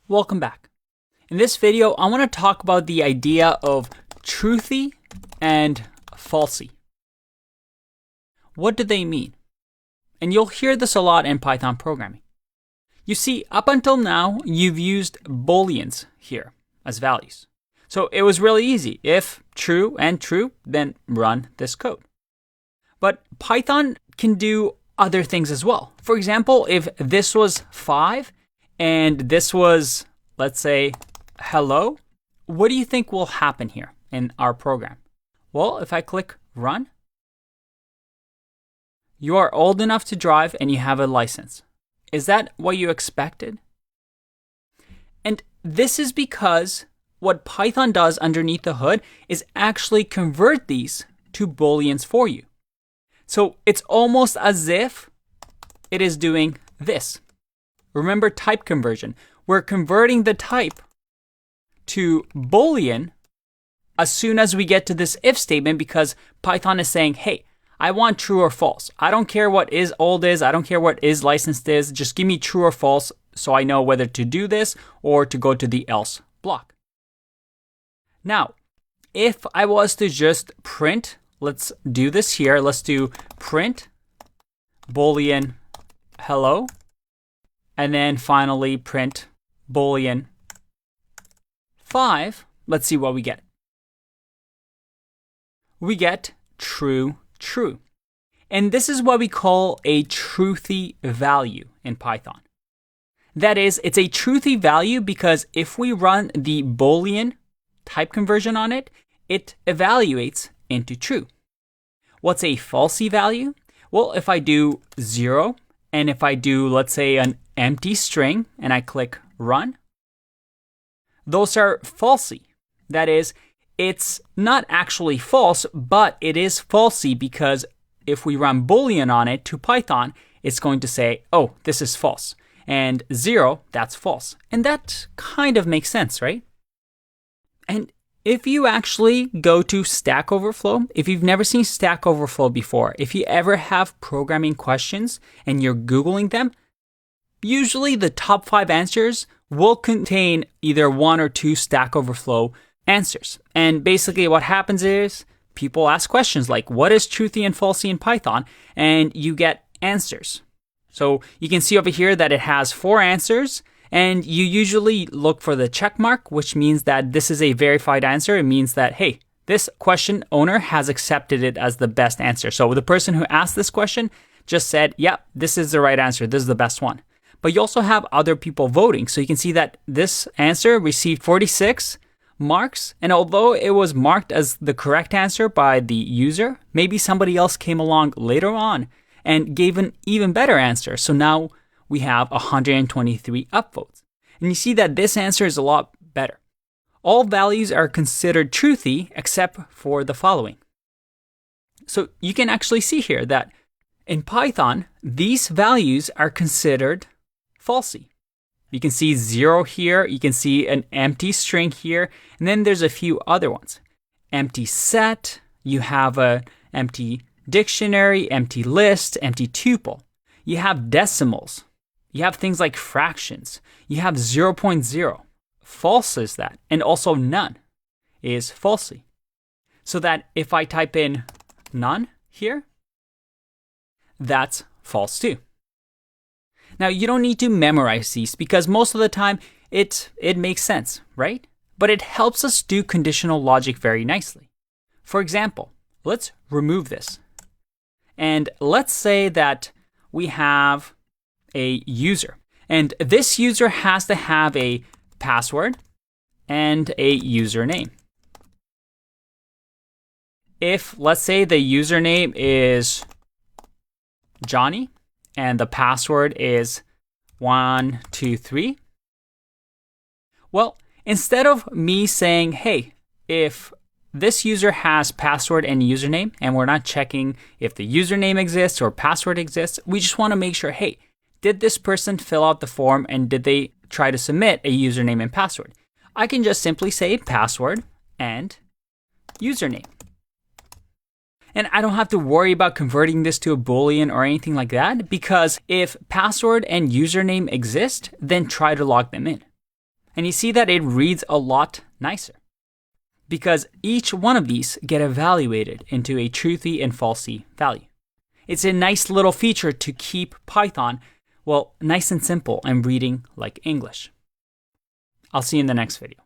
Welcome back. In this video, I want to talk about the idea of Truthy and Falsey. What do they mean? And you'll hear this a lot in Python programming. You see, up until now, you've used booleans here as values. So it was really easy. If true and true, then run this code. But Python can do other things as well. For example, if this was 5 and this was, let's say, hello, what do you think will happen here in our program? Well, if I click run, you are old enough to drive and you have a license. Is that what you expected? And this is because what Python does underneath the hood is actually convert these to booleans for you. So it's almost as if it is doing this. Remember type conversion. We're converting the type to boolean as soon as we get to this if statement because Python is saying, hey, I want true or false. I don't care what is old is. I don't care what is licensed is. Just give me true or false so I know whether to do this or to go to the else block. Now, if I was to just print, let's do this here. Let's do print boolean hello. And then finally print boolean 5. Let's see what we get. We get true, true. And this is what we call a truthy value in Python. That is, it's a truthy value because if we run the boolean type conversion on it, it evaluates into true. What's a falsy value? Well, if I do 0 and if I do, let's say, an empty string and I click run, those are falsy. That is, it's not actually false, but it is falsy because if we run boolean on it to Python, it's going to say, oh, this is false. And 0, that's false. And that kind of makes sense, right? And if you actually go to Stack Overflow, if you've never seen Stack Overflow before, if you ever have programming questions and you're Googling them, usually the top 5 answers will contain either 1 or 2 Stack Overflow answers. And basically what happens is people ask questions like, what is truthy and falsy in Python? And you get answers. So you can see over here that it has 4 answers. And you usually look for the check mark, which means that this is a verified answer. It means that, hey, this question owner has accepted it as the best answer. So the person who asked this question just said, yeah, this is the right answer. This is the best one. But you also have other people voting. So you can see that this answer received 46 marks. And although it was marked as the correct answer by the user, maybe somebody else came along later on and gave an even better answer. So now we have 123 upvotes. And you see that this answer is a lot better. All values are considered truthy except for the following. So you can actually see here that in Python, these values are considered falsy. You can see 0 here, you can see an empty string here, and then there's a few other ones. Empty set, you have an empty dictionary, empty list, empty tuple. You have decimals. You have things like fractions. You have 0.0. False is that. And also none is falsy. So that if I type in none here, that's false too. Now you don't need to memorize these because most of the time it makes sense, right? But it helps us do conditional logic very nicely. For example, let's remove this. And let's say that we have a user. And this user has to have a password and a username. If, let's say, the username is Johnny and the password is 123, well, instead of me saying, hey, if this user has password and username, and we're not checking if the username exists or password exists, we just want to make sure, hey, did this person fill out the form and did they try to submit a username and password? I can just simply say password and username. And I don't have to worry about converting this to a Boolean or anything like that, because if password and username exist, then try to log them in. And you see that it reads a lot nicer because each one of these get evaluated into a truthy and falsey value. It's a nice little feature to keep Python, well, nice and simple and reading like English. I'll see you in the next video.